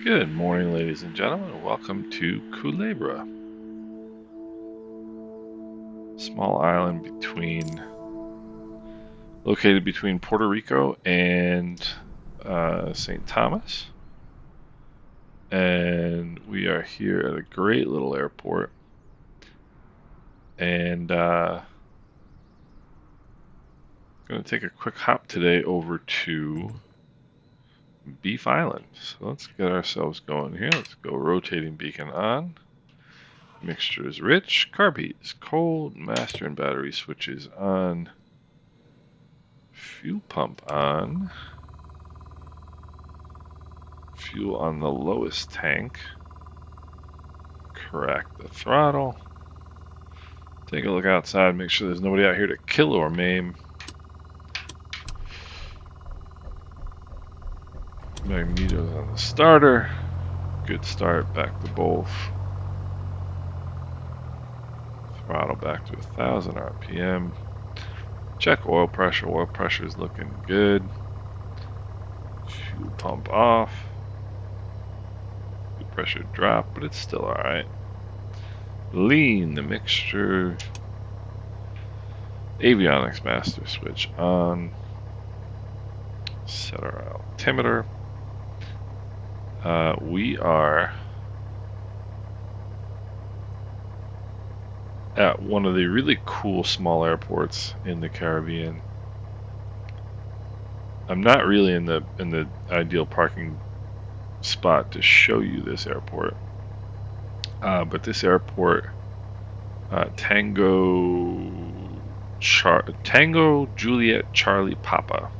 Good morning, ladies and gentlemen. Welcome to Culebra, small island located between Puerto Rico and St. Thomas. And we are here at a great little airport. And going to take a quick hop today over to Beef Island. So let's get ourselves going here. Let's go rotating beacon on. Mixture is rich. Carb heat is cold. Master and battery switches on. Fuel pump on. Fuel on the lowest tank. Correct the throttle. Take a look outside. Make sure there's nobody out here to kill or maim. Magneto's on the starter. Good start. Back to both. Throttle back to 1,000 RPM. Check oil pressure. Oil pressure is looking good. Fuel pump off. Fuel pressure dropped, but it's still alright. Lean the mixture. Avionics master switch on. Set our altimeter. We are at one of the really cool small airports in the Caribbean. I'm not really in the ideal parking spot to show you this airport, but this airport, Tango Juliet Charlie Papa.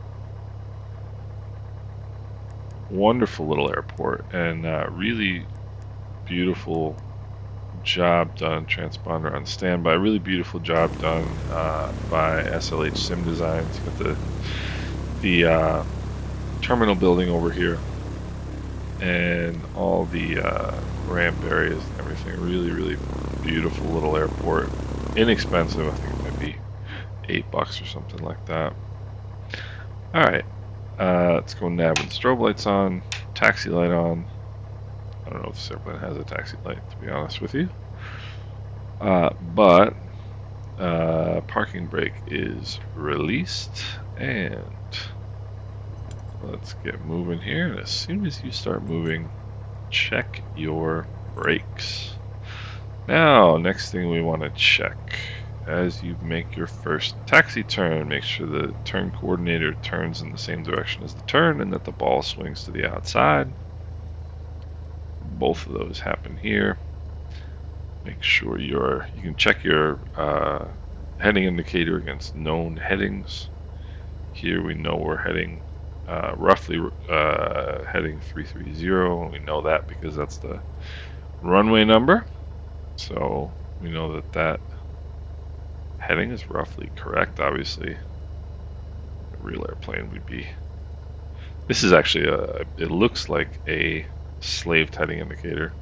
Wonderful little airport, and really beautiful job done. Transponder on standby. Really beautiful job done by SLH Sim Designs. Got the terminal building over here, and all the ramp areas and everything. Really beautiful little airport. Inexpensive. I think it might be $8 or something like that. All right. Let's go nav and strobe lights on, taxi light on. I don't know if this airplane has a taxi light, to be honest with you. But parking brake is released, and let's get moving here. And as soon as you start moving, check your brakes. Now, next thing we want to check. As you make your first taxi turn, make sure the turn coordinator turns in the same direction as the turn and that the ball swings to the outside. Both of those happen here. Make sure you can check your heading indicator against known headings. Here we know we're heading roughly heading 330. We know that because that's the runway number. So we know that heading is roughly correct. Obviously, a real airplane would be. This is actually it looks like a slaved heading indicator.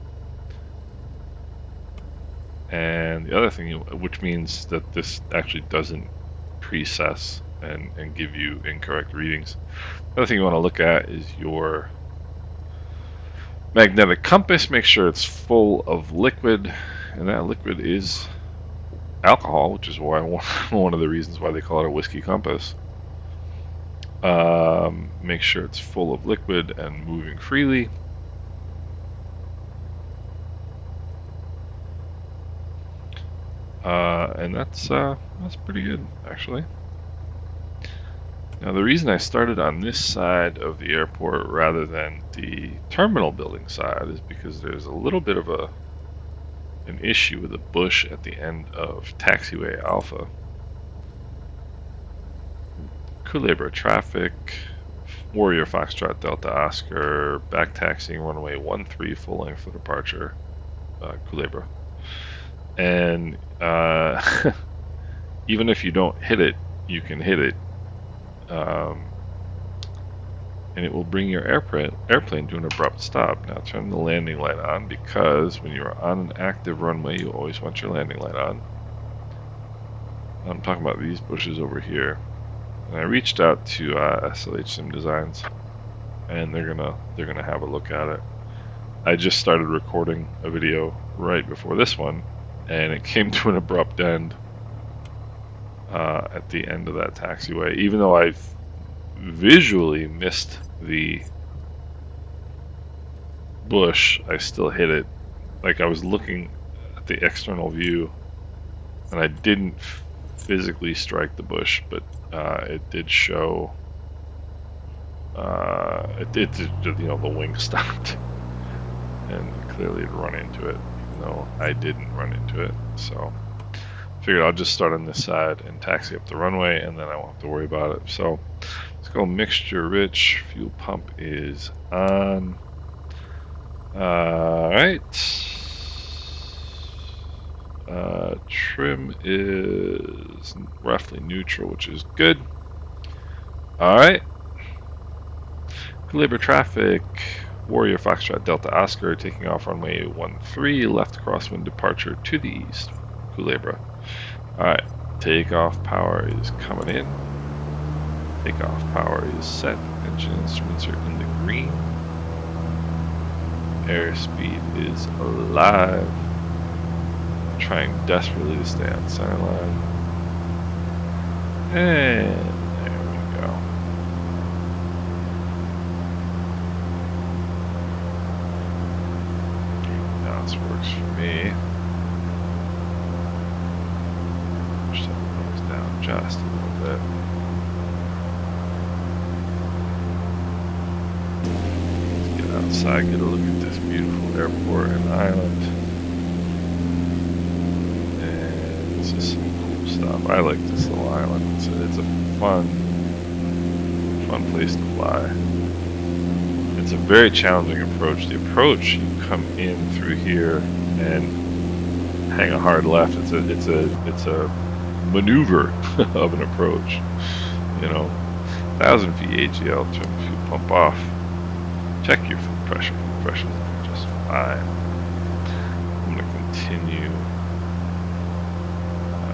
And the other thing, which means that this actually doesn't precess and give you incorrect readings. The other thing you want to look at is your magnetic compass. Make sure it's full of liquid, and that liquid is alcohol, which is why one of the reasons why they call it a whiskey compass. Make sure it's full of liquid and moving freely. And that's pretty good, actually. Now, the reason I started on this side of the airport rather than the terminal building side is because there's a little bit of an issue with a bush at the end of Taxiway Alpha. Culebra traffic, Warrior Foxtrot Delta Oscar, back taxiing runway 13 full length for departure, Culebra. And even if you don't hit it, you can hit it. And it will bring your airplane to an abrupt stop. Now turn the landing light on, because when you're on an active runway, you always want your landing light on. I'm talking about these bushes over here. And I reached out to SLH Sim Designs, and they're gonna have a look at it. I just started recording a video right before this one, and it came to an abrupt end at the end of that taxiway. Even though I visually missed the bush, I still hit it. Like, I was looking at the external view, and I didn't physically strike the bush, but it did show. It did, the wing stopped, and clearly it run into it, even though I didn't run into it. So figured I'll just start on this side and taxi up the runway, and then I won't have to worry about it. So let's go mixture rich. Fuel pump is on. Alright. Trim is roughly neutral, which is good. Alright. Culebra traffic. Warrior Foxtrot Delta Oscar taking off runway 13, left crosswind departure to the east. Culebra. Alright. Takeoff power is coming in. Takeoff power is set. Engine instruments are in the green. Airspeed is alive. Trying desperately to stay on center line. And there we go. Now this works for me. Push that nose down just a little bit. Let's get outside, get a look at this beautiful airport and island. This is some cool stuff. I like this little island. It's a fun place to fly. It's a very challenging approach. The approach, you come in through here and hang a hard left. It's a maneuver of an approach. 1,000 feet AGL. Turn the fuel pump off. Check your fuel pressure. Fuel pressure is just fine. I'm going to continue.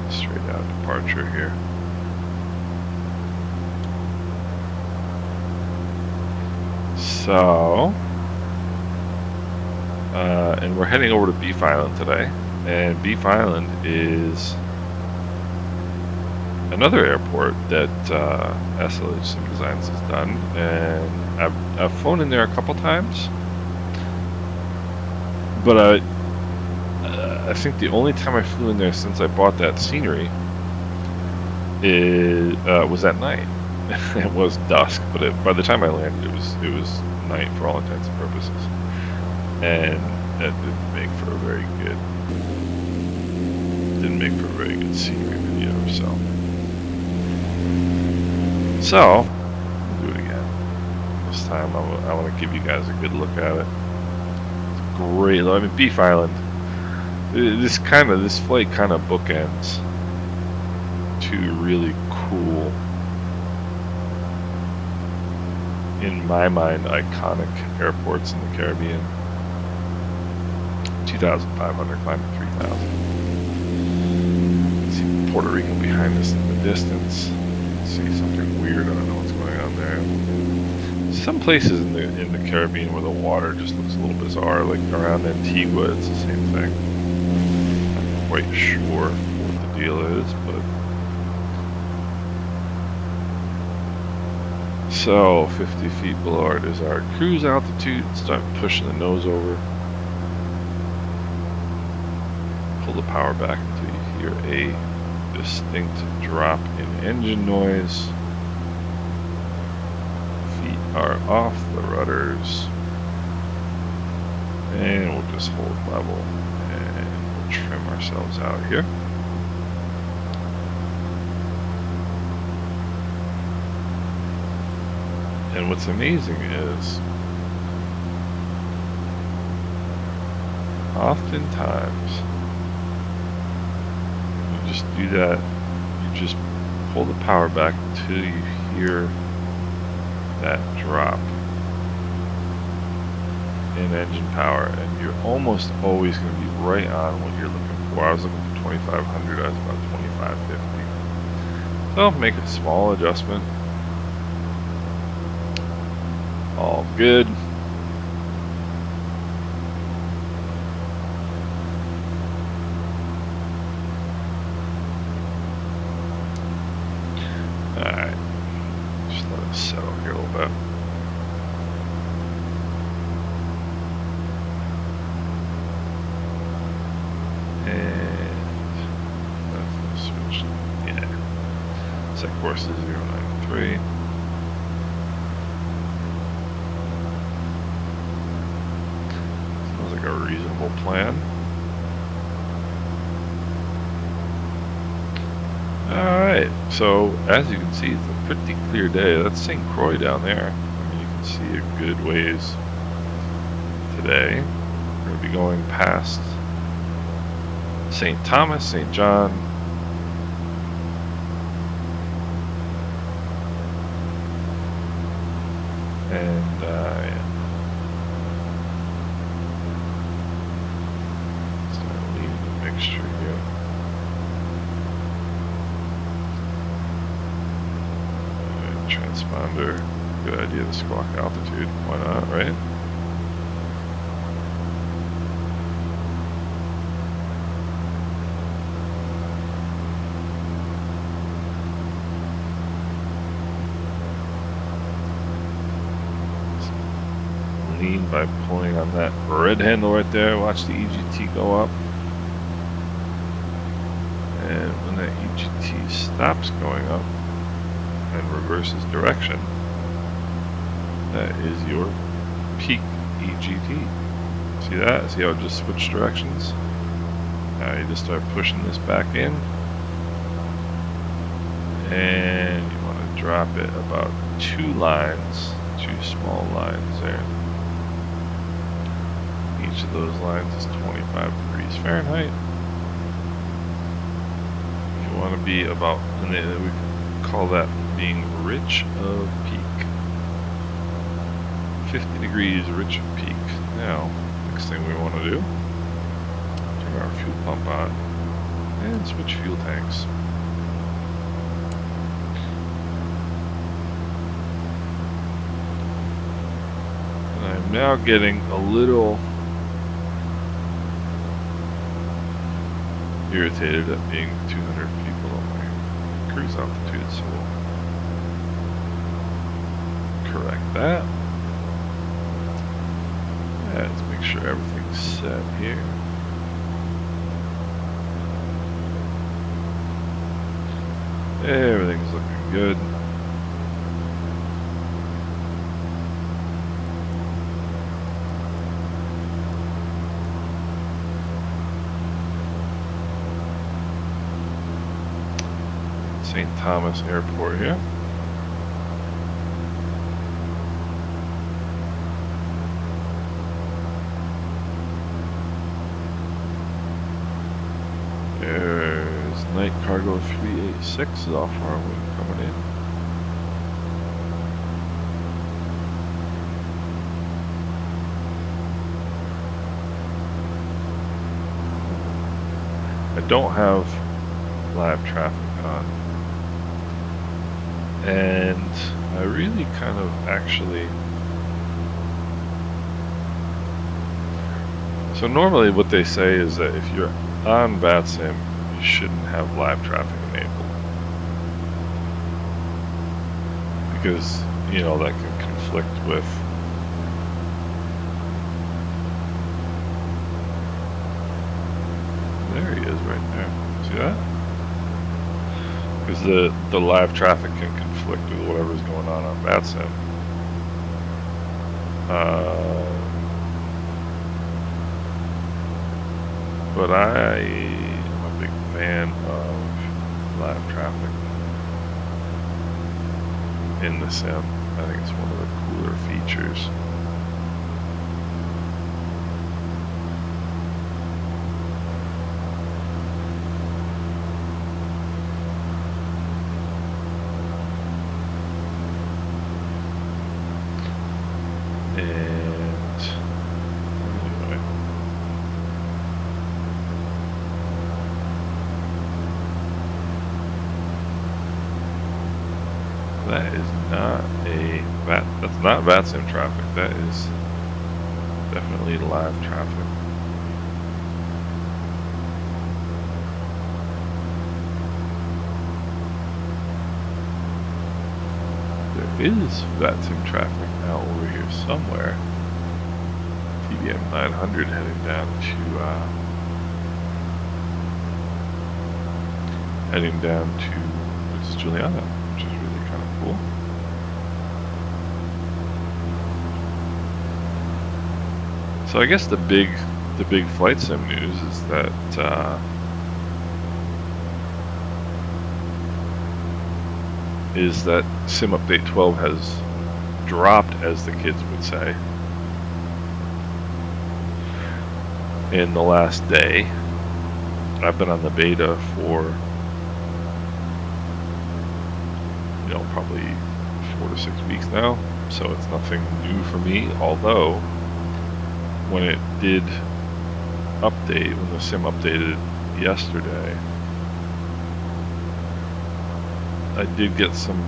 Straight out departure here. So, and we're heading over to Beef Island today. And Beef Island is another airport that SLH Sim Designs has done. And I've flown in there a couple times. But I think the only time I flew in there since I bought that scenery was at night. It was dusk, but by the time I landed, it was night for all intents and purposes, and that didn't make for a very good scenery video. So we'll do it again. This time I want to give you guys a good look at it. It's great. I mean, Beef Island. This flight kind of bookends two really cool, in my mind, iconic airports in the Caribbean. 2,500 climbing to 3,000. See Puerto Rico behind us in the distance. See something weird. I don't know what's going on there. Some places in the Caribbean where the water just looks a little bizarre, like around Antigua, it's the same thing. Quite sure what the deal is, but so 50 feet below our desired cruise altitude. Start pushing the nose over. Pull the power back until you hear a distinct drop in engine noise. Feet are off the rudders, and we'll just hold level. Trim ourselves out here. And what's amazing is oftentimes you just do that, you just pull the power back until you hear that drop in engine power, and you're almost always going to be right on what you're looking for. I was looking for 2,500, I was about 2,550. So make a small adjustment. All good. about that. And that's the switch. Yeah. Set course is 093. Sounds like a reasonable plan. Alright, so as you can see, it's a pretty clear day. That's St. Croix down there. I mean, you can see a good ways today. We're going to be going past St. Thomas, St. John, and yeah. Start leaving the mixture here. Transponder, good idea to squawk altitude. Why not, right? Lean by pulling on that red handle right there. Watch the EGT go up. And when that EGT stops going up and reverses direction, that is your peak EGT. See that? See how it just switched directions? Now you just start pushing this back in, and you want to drop it about 2 lines, 2 small lines there. Each of those lines is 25 degrees Fahrenheit. You want to be about, and then we call that being rich of peak. 50 degrees rich of peak. Now, next thing we want to do, turn our fuel pump on and switch fuel tanks. And I'm now getting a little irritated at being 200 feet below my cruise altitude, so we'll correct that. Yeah, let's make sure everything's set here. Everything's looking good. St. Thomas Airport here. There's Night Cargo 386 is off our wing coming in. I don't have live traffic on. And I really kind of actually, so normally what they say is that if you're on VATSIM, you shouldn't have live traffic enabled. Because, you know, that can conflict with there he is right there. See that? Because the live traffic can conflict with whatever's going on VATSIM. But I am a big fan of live traffic in the sim. I think it's one of the cooler features. That is not that's not VATSIM traffic. That is definitely live traffic. There is VATSIM traffic now over here somewhere. TBM 900 heading down to Princess Juliana, which is really kind of cool. So I guess the big flight sim news is that Sim Update 12 has dropped, as the kids would say, in the last day. I've been on the beta for, probably 4 to 6 weeks now, so it's nothing new for me, although when it did update, when the sim updated yesterday, I did get some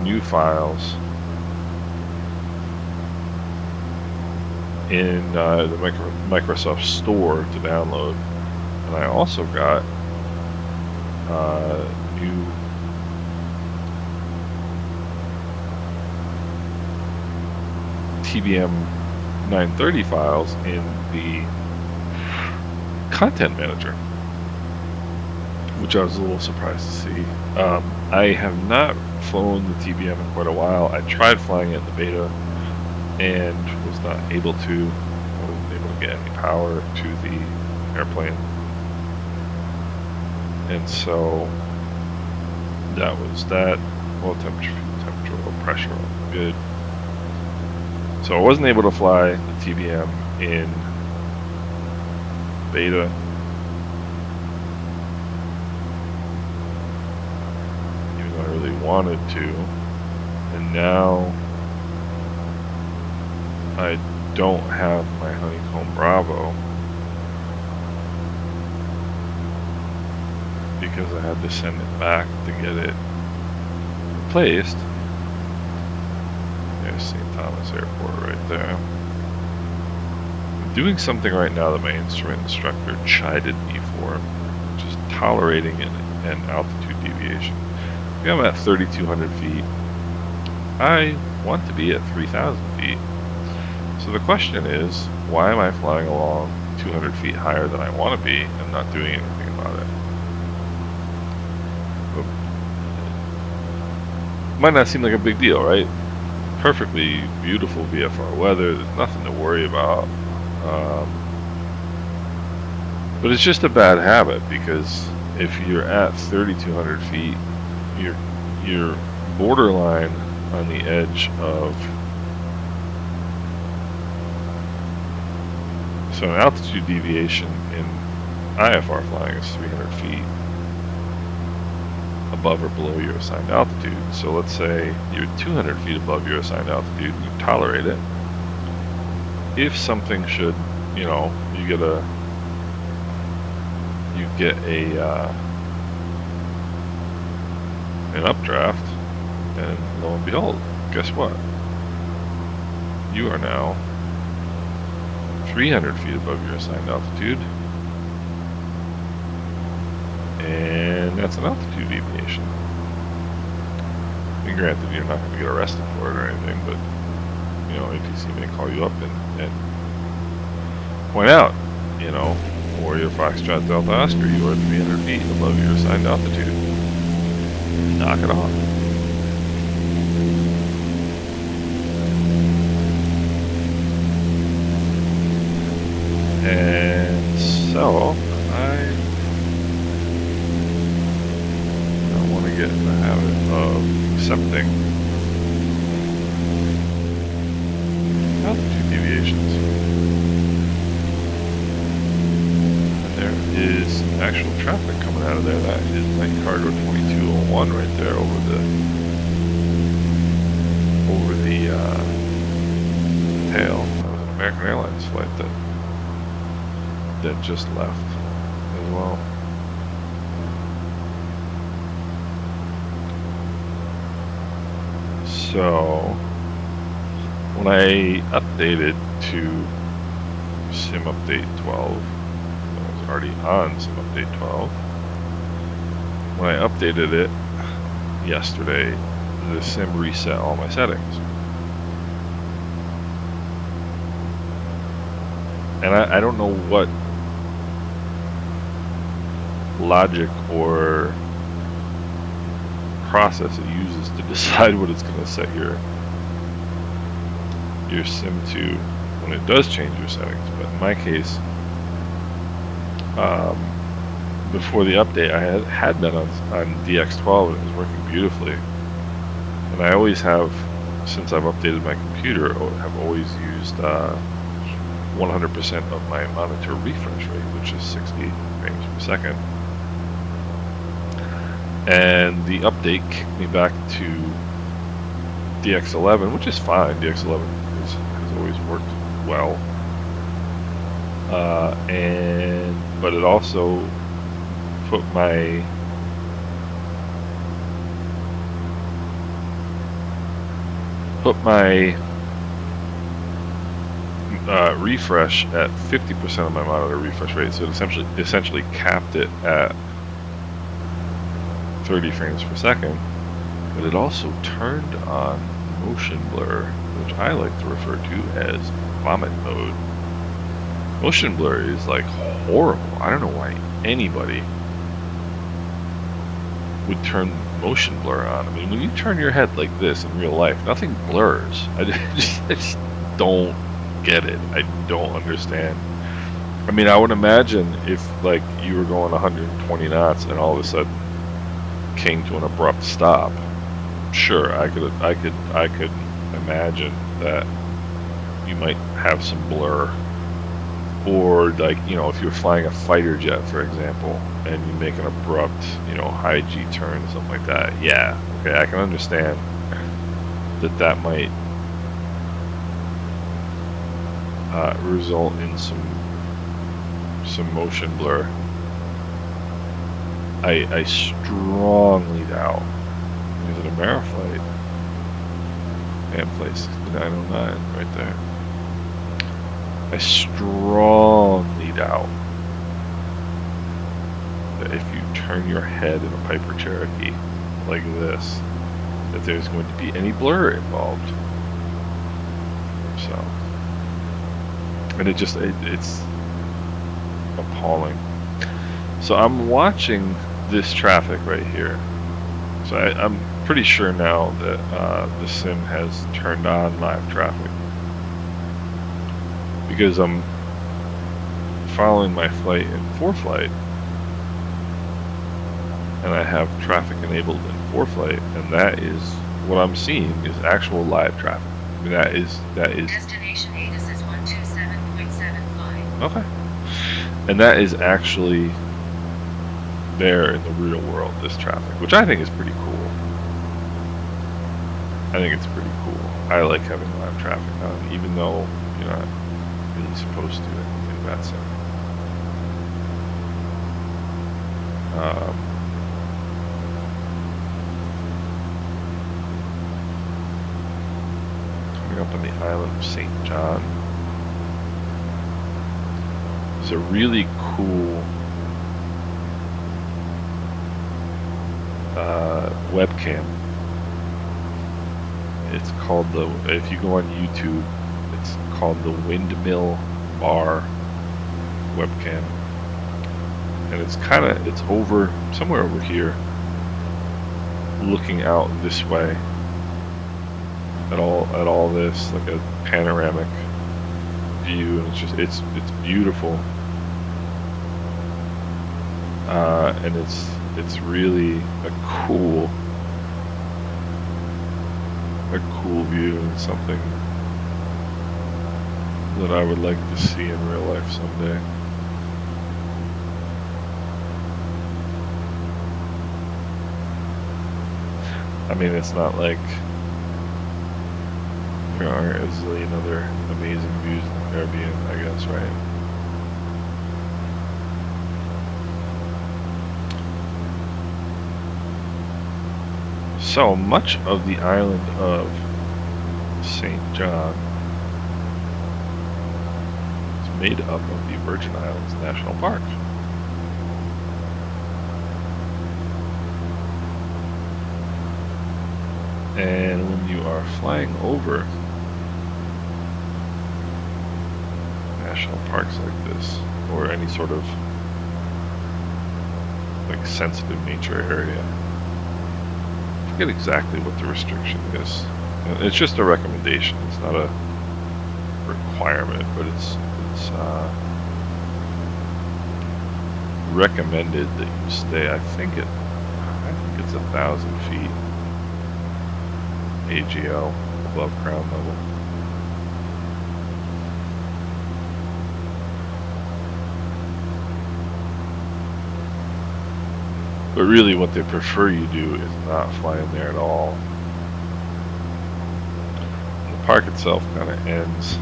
new files in the Microsoft Store to download, and I also got new TBM 930 files in the Content Manager, which I was a little surprised to see. I have not flown the TBM in quite a while. I tried flying it in the beta and was not able to. I wasn't able to get any power to the airplane. And so that was that. Well, temperature, low pressure, all good. So I wasn't able to fly the TBM in beta. Even though I really wanted to. And now I don't have my Honeycomb Bravo because I had to send it back to get it replaced. There's St. Thomas Airport right there. I'm doing something right now that my instrument instructor chided me for, which is tolerating an altitude deviation. If I'm at 3,200 feet, I want to be at 3,000 feet. So the question is, why am I flying along 200 feet higher than I want to be and not doing anything about it? Might not seem like a big deal, right? Perfectly beautiful VFR weather, there's nothing to worry about. But it's just a bad habit, because if you're at 3,200 feet, you're borderline on the edge of... So an altitude deviation in IFR flying is 300 feet above or below your assigned altitude. So let's say you're 200 feet above your assigned altitude and you tolerate it. If something should, you get an updraft, and lo and behold, guess what? You are now 300 feet above your assigned altitude, and that's an altitude deviation. And granted, you're not going to get arrested for it or anything, but ATC may call you up and point out, Warrior Foxtrot Delta Oscar, you are 300 feet above your assigned altitude. Knock it off. And so I want to get in the habit of accepting altitude deviations. And there is actual traffic coming out of there. That is Night Cargo 2201 right there over the tail. That was an American Airlines flight that just left as well. So when I updated to Sim Update 12, I was already on Sim Update 12. When I updated it, yesterday, the sim reset all my settings. And I don't know what logic or process it uses to decide what it's going to set your sim to when it does change your settings. But in my case, before the update, I had that on DX12 and it was working beautifully. And I always have, since I've updated my computer, have always used 100% of my monitor refresh rate, which is 60 frames per second. And the update kicked me back to DX11, which is fine. DX11 has always worked well. But it also put my refresh at 50% of my monitor refresh rate, so it essentially capped it at 30 frames per second. But it also turned on motion blur, which I like to refer to as vomit mode. Motion blur is like horrible. I don't know why anybody would turn motion blur on. I mean, when you turn your head like this in real life, nothing blurs. I just don't get it. I don't understand. I mean, I would imagine if like you were going 120 knots and all of a sudden came to an abrupt stop, sure, I could imagine that you might have some blur. Or like, you know, if you're flying a fighter jet, for example, and you make an abrupt, you know, high G turn, something like that. Yeah, okay, I can understand that might result in some motion blur. I strongly doubt. There's an Ameriflight. Man, place 6909 right there. I strongly doubt that if you turn your head in a Piper Cherokee like this, that there's going to be any blur involved. So, and it's appalling. So I'm watching this traffic right here. So I'm pretty sure now that the sim has turned on live traffic, because I'm following my flight in ForeFlight, and I have traffic enabled in ForeFlight, and that is what I'm seeing is actual live traffic. I mean, that is destination ATIS is 127.75. Okay, and that is actually there in the real world, this traffic, which I think is pretty cool. I think it's pretty cool. I like having live traffic on, even though you're not really supposed to in VATSIM. Coming up on the island of St. John is a really cool webcam. It's called if you go on YouTube, it's called the Windmill Bar webcam, and it's over somewhere over here, looking out this way at all this, like a panoramic view, and it's beautiful, and it's really a cool view, and something that I would like to see in real life someday. I mean, it's not like there aren't a zillion other amazing views in the Caribbean, I guess, right? So much of the island of St. John is made up of the Virgin Islands National Park. And when you are flying over national parks like this, or any sort of like sensitive nature area, I forget exactly what the restriction is. It's just a recommendation. It's not a requirement, but it's recommended that you stay. I think it's 1,000 feet AGL above ground level. But really what they prefer you do is not fly in there at all. And the park itself kind of ends,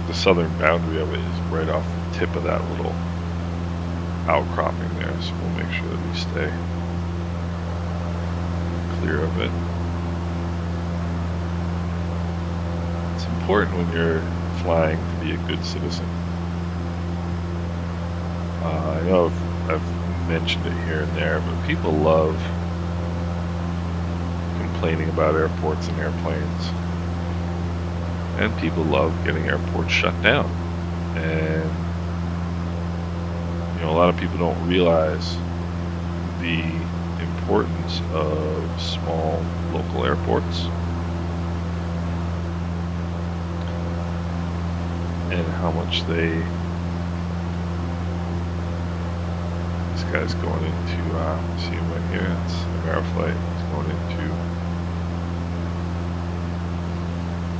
the southern boundary of it is right off the tip of that little outcropping there, so we'll make sure that we stay clear of it. It's important when you're flying to be a good citizen. I know I've mentioned it here and there, but people love complaining about airports and airplanes, and people love getting airports shut down. And a lot of people don't realize the importance of small local airports and how much this guy's going into, see him right here, it's Ameriflight. He's going into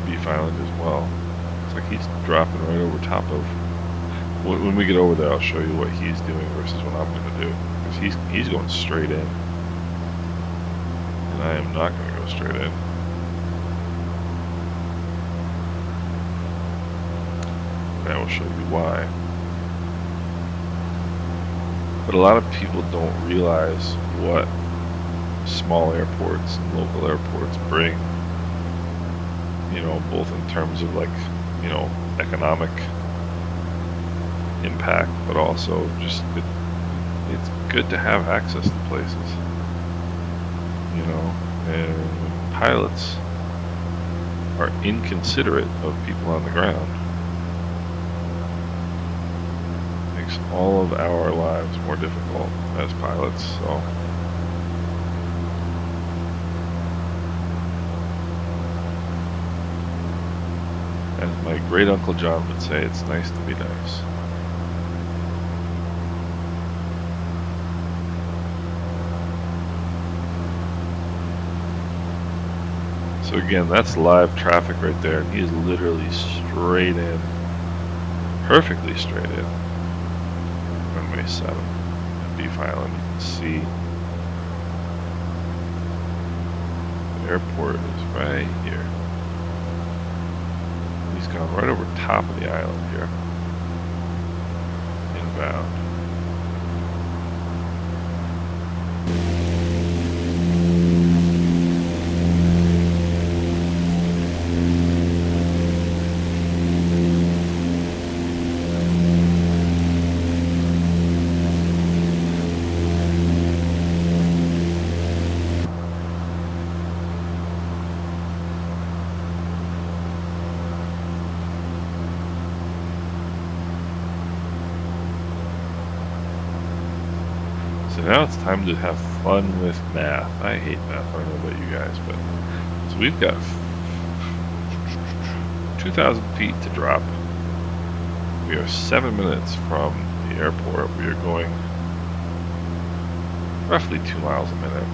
Beef Island as well. It's like he's dropping right over top of. When we get over there, I'll show you what he's doing versus what I'm going to do. Because he's going straight in. And I am not going to go straight in. And I will show you why. But a lot of people don't realize what small airports and local airports bring. Both in terms of economic impact, but also just it's good to have access to places, and when pilots are inconsiderate of people on the ground, it makes all of our lives more difficult as pilots. So as my great Uncle John would say, it's nice to be nice. So again, that's live traffic right there, and he is literally straight in, perfectly straight in. Runway 7 at Beef Island, you can see the airport is right here. He's gone right over top of the island here, inbound. So now it's time to have fun with math. I hate math, I don't know about you guys, but so we've got 2,000 feet to drop. We are 7 minutes from the airport. We are going roughly 2 miles a minute.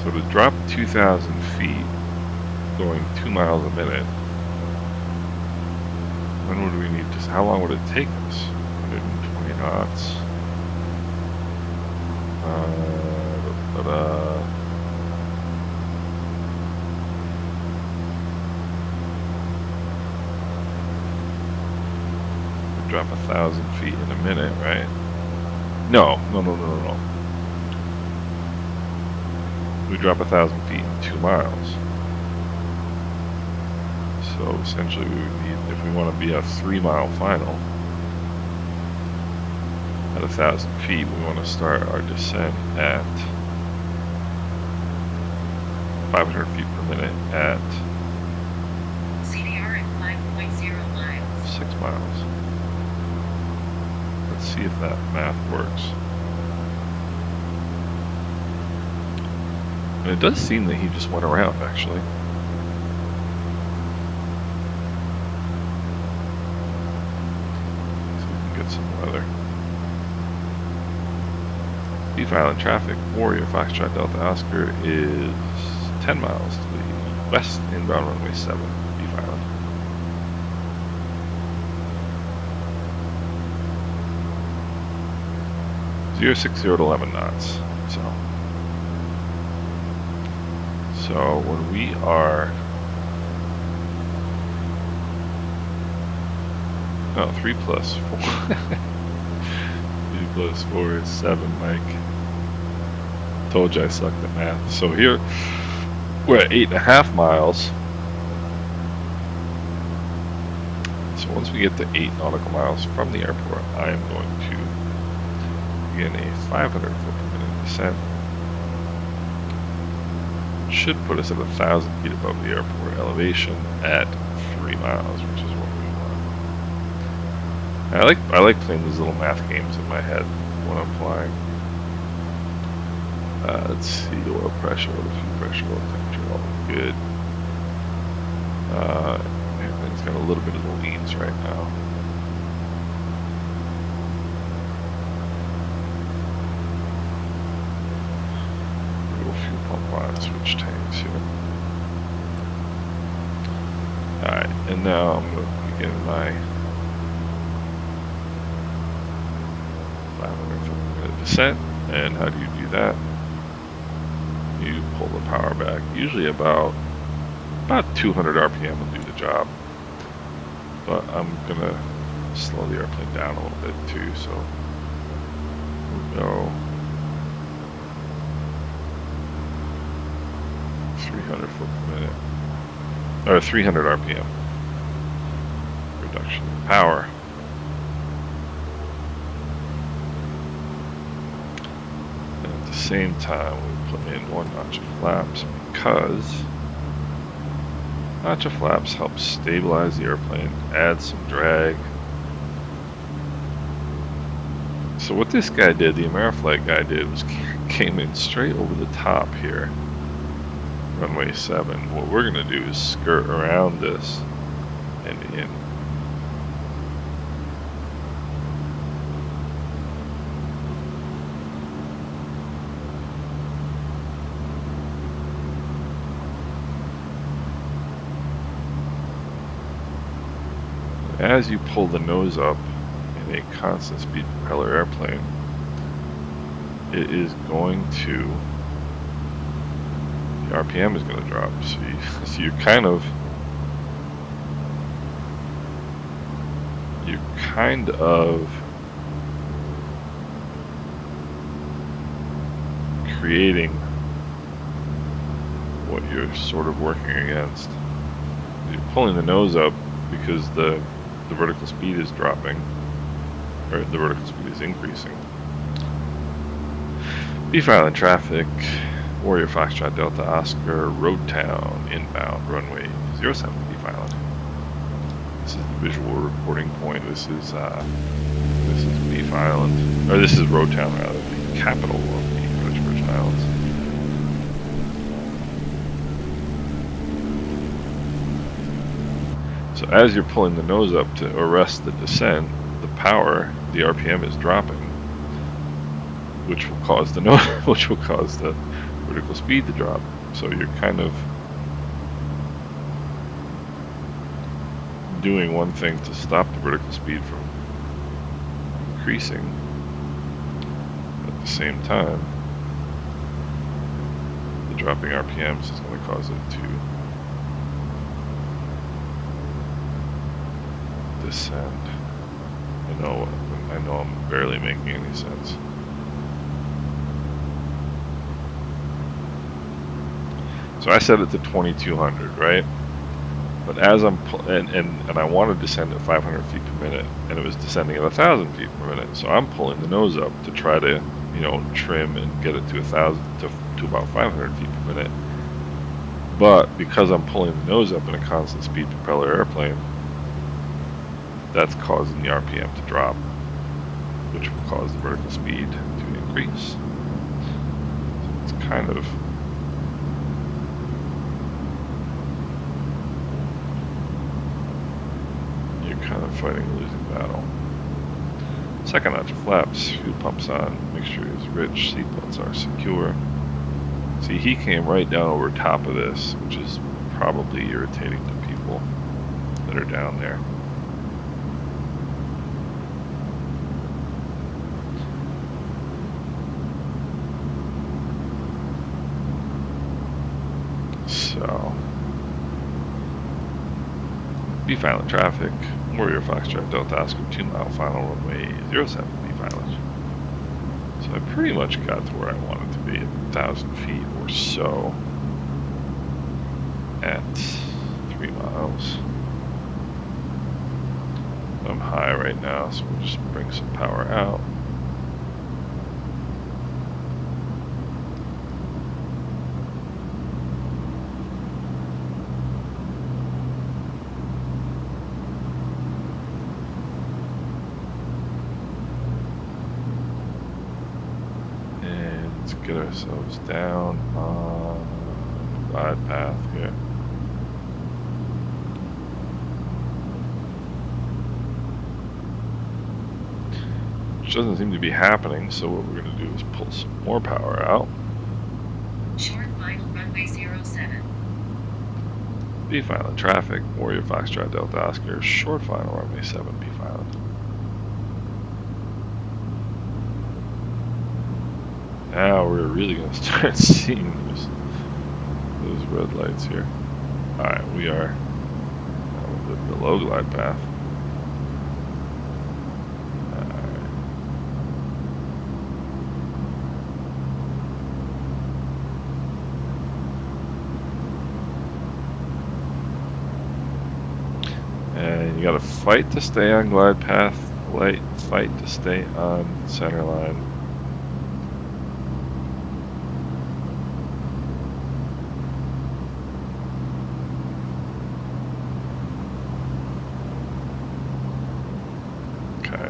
So to drop 2,000 feet going 2 miles a minute, when would we need to, how long would it take us? 120 knots. Drop 1,000 feet in a minute, right? No. We drop 1,000 feet in 2 miles. So essentially we would need, if we want to be a 3-mile final, at 1,000 feet, we want to start our descent at 500 feet per minute at CDR at 5.0 miles. 6 miles. Let's see if that math works. And it does seem that he just went around, actually. So we can get some weather. Beef Island traffic, Warrior Foxtrot Delta Oscar is 10 miles to the west, inbound runway 7, Beef Island. Zero 60 to 11 knots. So when we are 3 plus 4 3 plus 4 is 7, Mike. Told you I sucked at math. So here we're at 8.5 miles. So once we get to 8 nautical miles from the airport, I am going to begin a 500 foot per minute descent. Should put us at 1,000 feet above the airport elevation at 3 miles, which is what we want. I like playing these little math games in my head when I'm flying. Let's see, oil pressure, oil pressure, oil temperature, all good. Everything's got a little bit of the leans right now. Fuel pump on, switch tanks here. Alright, and now I'm going to begin my 500 foot per minute descent. And how do you do that? You pull the power back. Usually about 200 RPM will do the job. But I'm going to slow the airplane down a little bit too, so we'll go 300 foot per minute, or 300 RPM. Reduction in power. And at the same time, we put in 1 notch of flaps because notch of flaps helps stabilize the airplane, add some drag. So what this guy did, the Ameriflight guy did, was came in straight over the top here. Runway 7. What we're going to do is skirt around this and in. As you pull the nose up in a constant speed propeller airplane, it is going to, the RPM is going to drop. So you're kind of creating what you're sort of working against. You're pulling the nose up because the vertical speed is dropping, or the vertical speed is increasing. Beef Island traffic, Warrior Foxtrot Delta Oscar, Road Town, inbound, runway 07, Beef Island. This is the visual reporting point. This is Beef Island, or this is Road Town rather, the capital of the British Virgin Islands. So as you're pulling the nose up to arrest the descent, the power, the RPM is dropping, which will cause the vertical speed to drop. So you're kind of doing one thing to stop the vertical speed from increasing. At the same time, the dropping RPMs is going to cause it to descend. I know I'm barely making any sense. So I set it to 2200, right? But as I'm and I wanted to descend at 500 feet per minute, and it was descending at 1,000 feet per minute. So I'm pulling the nose up to try to, trim and get it to 1,000 to about 500 feet per minute. But because I'm pulling the nose up in a constant speed propeller airplane, that's causing the RPM to drop, which will cause the vertical speed to increase. So it's kind of fighting a losing battle. Second notch of flaps, fuel pumps on, mixture is rich, seatbelts are secure. See, he came right down over top of this, which is probably irritating to people that are down there. So, be violent traffic. Warrior Foxtrot Delta Oscar 2 mile final runway 07 be violent. So I pretty much got to where I wanted to be at 1,000 feet or so at 3 miles. I'm high right now, so we'll just bring some power out. Get ourselves down on the glide path here. Which doesn't seem to be happening, so what we're going to do is pull some more power out. Short final runway 07. Be violent traffic, Warrior Foxtrot Delta Oscar, short final runway 7, be violent. Now we're really going to start seeing those red lights here. Alright, we are a little bit below glide path. Alright. And you gotta fight to stay on glide path, fight to stay on center line.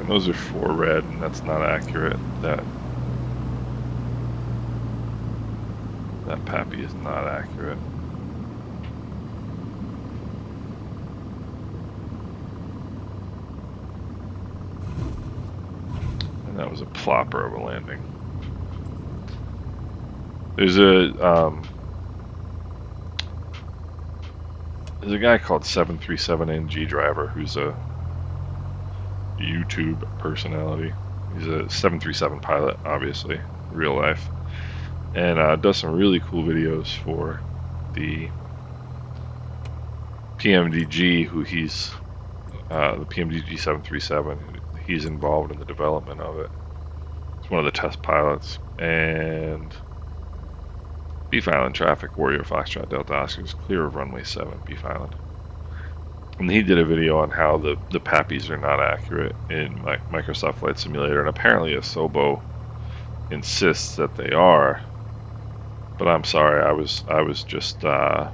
Those are 4 red, and that's not accurate. That PAPI is not accurate. And that was a plopper of a landing. There's a guy called 737NG Driver who's a YouTube personality. He's a 737 pilot, obviously, real life, and does some really cool videos for the PMDG, who he's the PMDG 737. He's involved in the development of it. He's one of the test pilots. And Beef Island traffic, Warrior Foxtrot Delta Oscar is clear of runway 7, Beef Island. And he did a video on how the PAPIs are not accurate in Microsoft Flight Simulator, and apparently Asobo insists that they are. But I'm sorry, I was just on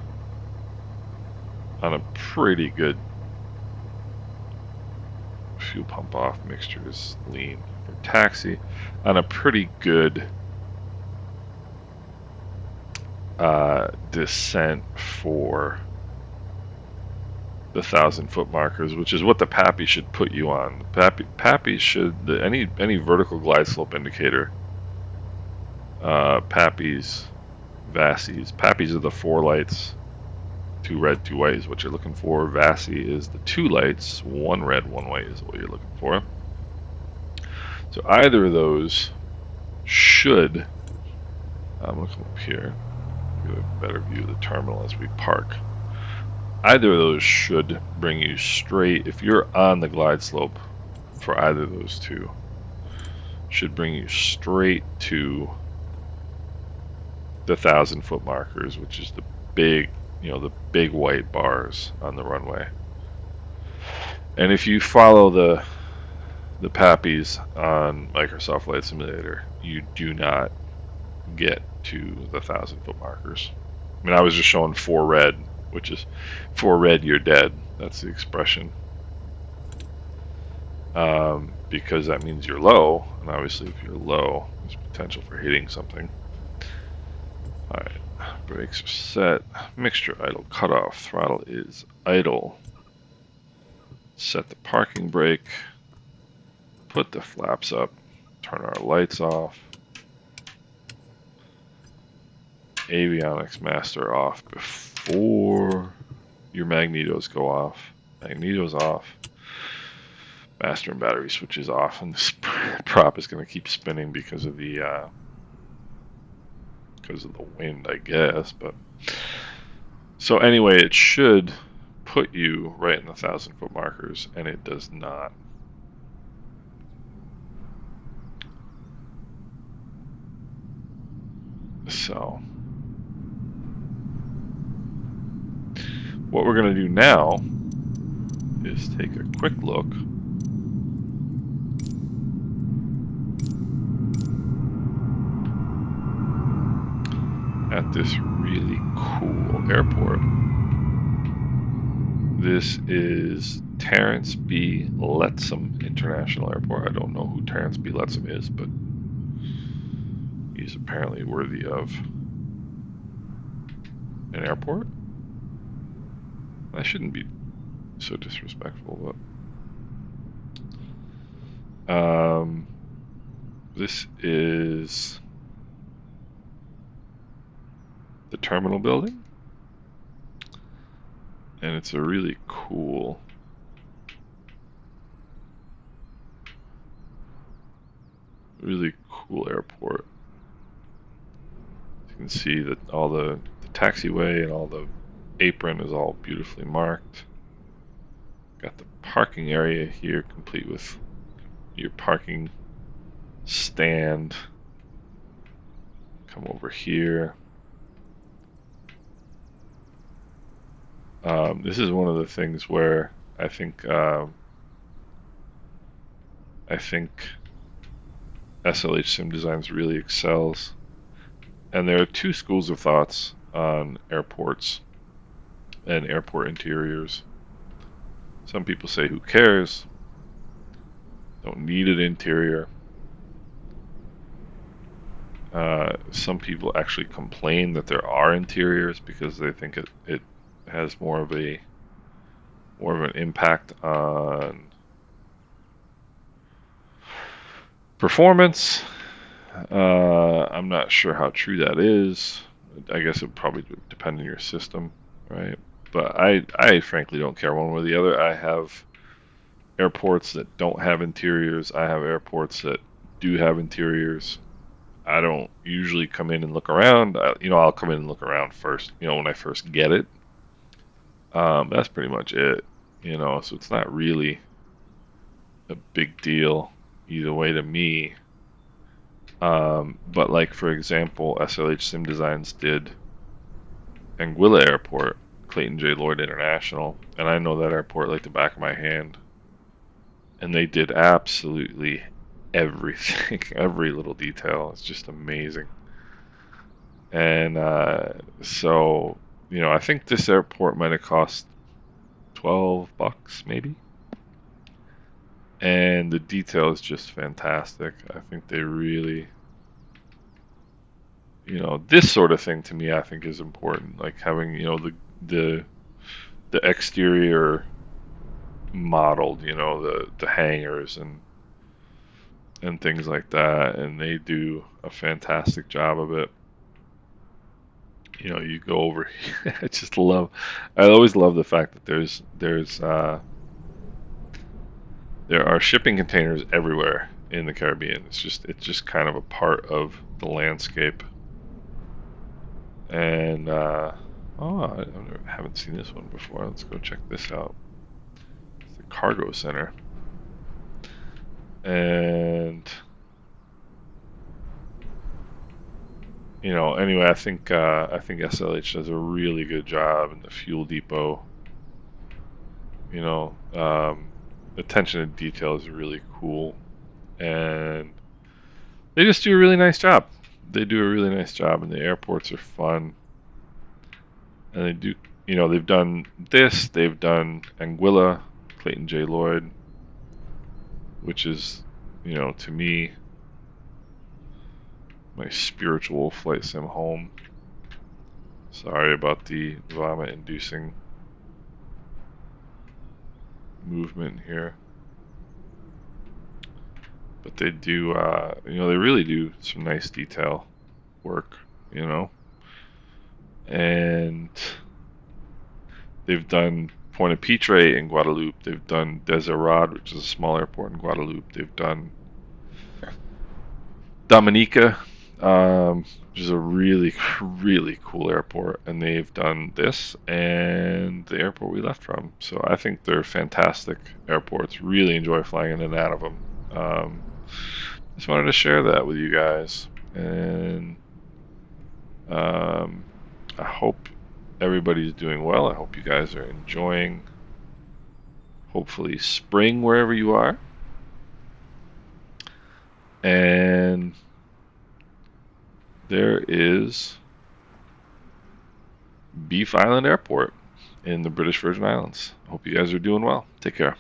a pretty good fuel pump off, mixture is lean for taxi, on a pretty good descent for the 1,000-foot markers, which is what the PAPI should put you on. PAPI should, any vertical glide slope indicator, PAPIs, VASIs. PAPIs are the 4 lights, 2 red, 2 white is what you're looking for. VASI is the 2 lights, 1 red, 1 white is what you're looking for. So either of those should, I'm going to come up here, get a better view of the terminal as we park. Either of those should bring you straight, if you're on the glide slope for either of those two, should bring you straight to the 1,000-foot markers, which is the big, the big white bars on the runway. And if you follow the PAPIs on Microsoft Flight Simulator, you do not get to the 1,000-foot markers. mean, I was just showing 4 red, which is 4 red, you're dead. That's the expression. Because that means you're low, and obviously if you're low, there's potential for hitting something. Alright, brakes are set. Mixture idle cutoff. Throttle is idle. Set the parking brake. Put the flaps up. Turn our lights off. Avionics master off before your magnetos go off. Magnetos off. Master and battery switches off, and this prop is going to keep spinning because of the wind, I guess. But so anyway, it should put you right in the 1,000-foot markers, and it does not. So what we're going to do now is take a quick look at this really cool airport. This is Terence B. Lettsome International Airport. I don't know who Terence B. Lettsome is, but he's apparently worthy of an airport. I shouldn't be so disrespectful, but this is the terminal building, and it's a really cool airport. You can see that all the taxiway and all the apron is all beautifully marked. Got the parking area here, complete with your parking stand. Come over here. This is one of the things where I think SLH Sim Designs really excels. And there are 2 schools of thoughts on airports and airport interiors. Some people say, who cares? Don't need an interior. Some people actually complain that there are interiors because they think it has more of an impact on performance. I'm not sure how true that is. I guess it would probably depend on your system, right? But I frankly don't care one way or the other. I have airports that don't have interiors. I have airports that do have interiors. I don't usually come in and look around. I'll come in and look around first, when I first get it. That's pretty much it, so it's not really a big deal either way to me. But like, for example, SLH Sim Designs did Anguilla Airport, Clayton J. Lloyd International, and I know that airport like the back of my hand. And they did absolutely everything, every little detail. It's just amazing. And so, I think this airport might have cost $12 maybe. And the detail is just fantastic. I think they really, this sort of thing to me, I think is important. Like having, the exterior modeled, the hangars and things like that, and they do a fantastic job of it. You go over. I always love the fact that there are shipping containers everywhere in the Caribbean. It's just kind of a part of the landscape. And I haven't seen this one before. Let's go check this out. It's the cargo center. And anyway, I think SLH does a really good job in the fuel depot. Attention to detail is really cool, and they just do a really nice job. They do a really nice job, and the airports are fun. And they do, they've done this, they've done Anguilla, Clayton J. Lloyd, which is, to me, my spiritual flight sim home. Sorry about the vomit-inducing movement here. But they do, they really do some nice detail work, and they've done Point Pitre in Guadeloupe. They've done Desirade, which is a small airport in Guadeloupe. They've done Dominica, which is a really, really cool airport. And they've done this and the airport we left from. So I think they're fantastic airports. Really enjoy flying in and out of them. Just wanted to share that with you guys. And I hope everybody's doing well. I hope you guys are enjoying, hopefully, spring wherever you are. And there is Beef Island Airport in the British Virgin Islands. Hope you guys are doing well. Take care.